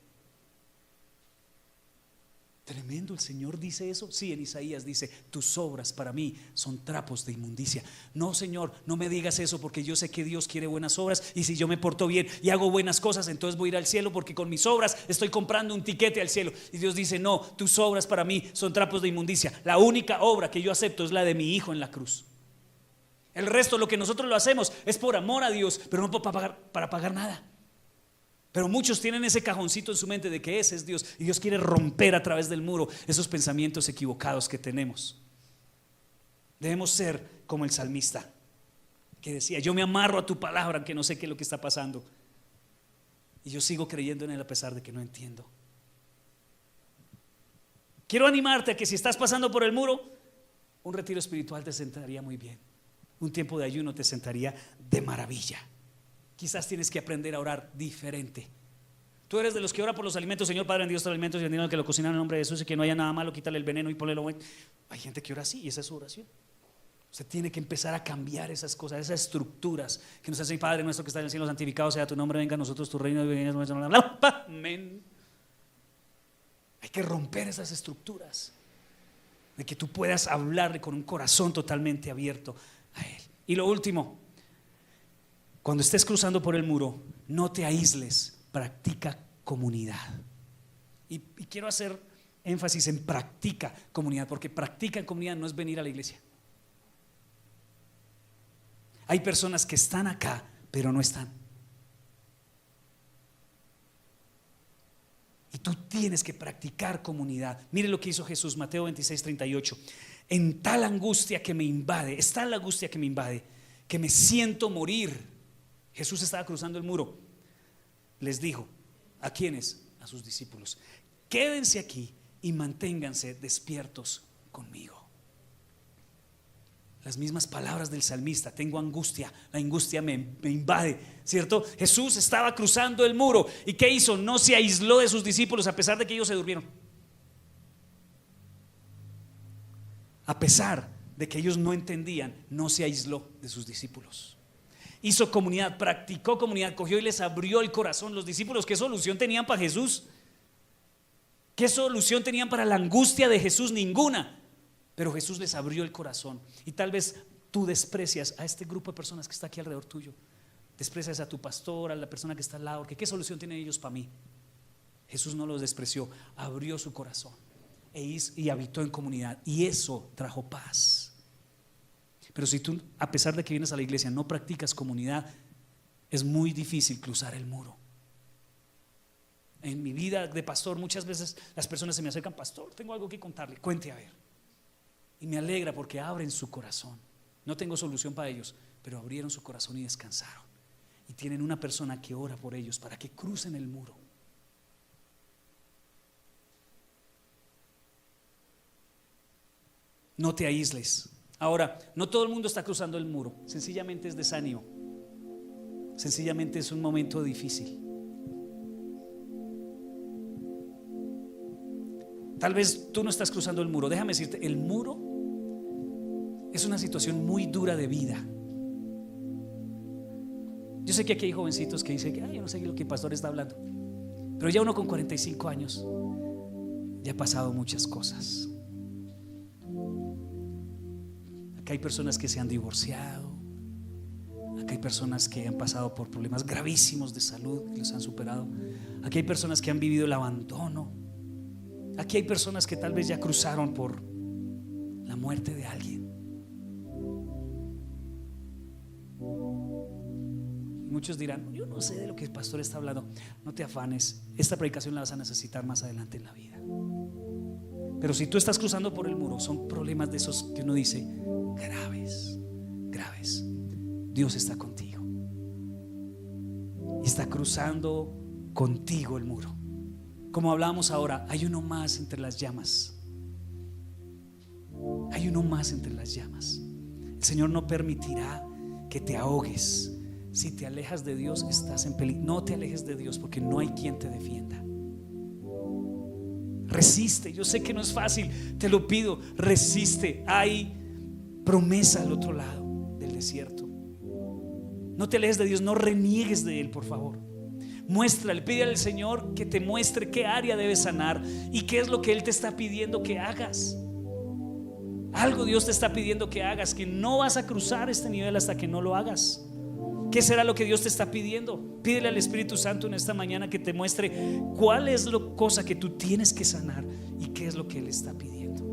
Tremendo, el Señor dice eso. Sí, en Isaías dice: tus obras para mí son trapos de inmundicia. No, Señor, no me digas eso, porque yo sé que Dios quiere buenas obras, y si yo me porto bien y hago buenas cosas, entonces voy a ir al cielo, porque con mis obras estoy comprando un tiquete al cielo. Y Dios dice: no, tus obras para mí son trapos de inmundicia. La única obra que yo acepto es la de mi Hijo en la cruz. El resto, lo que nosotros lo hacemos, es por amor a Dios, pero no para pagar nada. Pero muchos tienen ese cajoncito en su mente de que ese es Dios, y Dios quiere romper a través del muro esos pensamientos equivocados que tenemos. Debemos ser como el salmista, que decía: yo me amarro a tu palabra, aunque no sé qué es lo que está pasando, y yo sigo creyendo en él a pesar de que no entiendo. Quiero animarte a que, si estás pasando por el muro, un retiro espiritual te sentaría muy bien. Un tiempo de ayuno te sentaría de maravilla. Quizás tienes que aprender a orar diferente. Tú eres de los que ora por los alimentos: Señor Padre, bendiga estos alimentos y bendiga al que lo cocina en el nombre de Jesús, y que no haya nada malo, quítale el veneno y ponle lo bueno. Hay gente que ora así, y esa es su oración. Usted tiene que empezar a cambiar esas cosas, esas estructuras que nos hacen: Padre nuestro que estás en el cielo, santificado sea tu nombre, venga a nosotros tu reino, venga nuestro amén. Hay que romper esas estructuras, de que tú puedas hablarle con un corazón totalmente abierto a Él. Y lo último: cuando estés cruzando por el muro, no te aísles, practica comunidad. Y quiero hacer énfasis en practica comunidad, porque practica en comunidad no es venir a la iglesia. Hay personas que están acá, pero no están. Y tú tienes que practicar comunidad. Mire lo que hizo Jesús, Mateo 26:38. En tal angustia que me invade, está la angustia que me invade, que me siento morir. Jesús estaba cruzando el muro. Les dijo: ¿a quiénes? A sus discípulos: quédense aquí y manténganse despiertos conmigo. Las mismas palabras del salmista: tengo angustia, la angustia me invade, ¿cierto? Jesús estaba cruzando el muro, ¿y qué hizo? No se aisló de sus discípulos a pesar de que ellos se durmieron. A pesar de que ellos no entendían, no se aisló de sus discípulos. Hizo comunidad, practicó comunidad, cogió y les abrió el corazón. Los discípulos, ¿qué solución tenían para Jesús? ¿Qué solución tenían para la angustia de Jesús? Ninguna. Pero Jesús les abrió el corazón. Y tal vez tú desprecias a este grupo de personas que está aquí alrededor tuyo. Desprecias a tu pastor, a la persona que está al lado. ¿Qué solución tienen ellos para mí? Jesús no los despreció, abrió su corazón y habitó en comunidad. Y eso trajo paz. Pero si tú, a pesar de que vienes a la iglesia, no practicas comunidad, es muy difícil cruzar el muro. En mi vida de pastor, muchas veces las personas se me acercan: pastor, tengo algo que contarle, cuente a ver. Y me alegra porque abren su corazón. No tengo solución para ellos, pero abrieron su corazón y descansaron. Y tienen una persona que ora por ellos para que crucen el muro. No te aísles. Ahora, no todo el mundo está cruzando el muro. Sencillamente es desánimo. Sencillamente es un momento difícil. Tal vez tú no estás cruzando el muro. Déjame decirte, el muro es una situación muy dura de vida. Yo sé que aquí hay jovencitos que dicen que yo no sé lo que el pastor está hablando, pero ya uno con 45 años ya ha pasado muchas cosas. Acá hay personas que se han divorciado. Acá hay personas que han pasado por problemas gravísimos de salud y los han superado. Aquí hay personas que han vivido el abandono. Aquí hay personas que tal vez ya cruzaron por la muerte de alguien. Y muchos dirán: yo no sé de lo que el pastor está hablando. No te afanes, esta predicación la vas a necesitar más adelante en la vida. Pero si tú estás cruzando por el muro, son problemas de esos que uno dice: graves, graves. Dios está contigo y está cruzando contigo el muro. Como hablábamos ahora, hay uno más entre las llamas. Hay uno más entre las llamas. El Señor no permitirá que te ahogues, Si te alejas de Dios, estás en peligro. No te alejes de Dios, porque no hay quien te defienda. Resiste. Yo sé que no es fácil, te lo pido, resiste. Hay promesa al otro lado del desierto. No te alejes de Dios, no reniegues de Él, por favor. Muéstrale, pídele al Señor que te muestre qué área debes sanar y qué es lo que Él te está pidiendo que hagas. Algo Dios te está pidiendo que hagas, que no vas a cruzar este nivel hasta que no lo hagas. ¿Qué será lo que Dios te está pidiendo? Pídele al Espíritu Santo en esta mañana que te muestre cuál es la cosa que tú tienes que sanar y qué es lo que Él está pidiendo.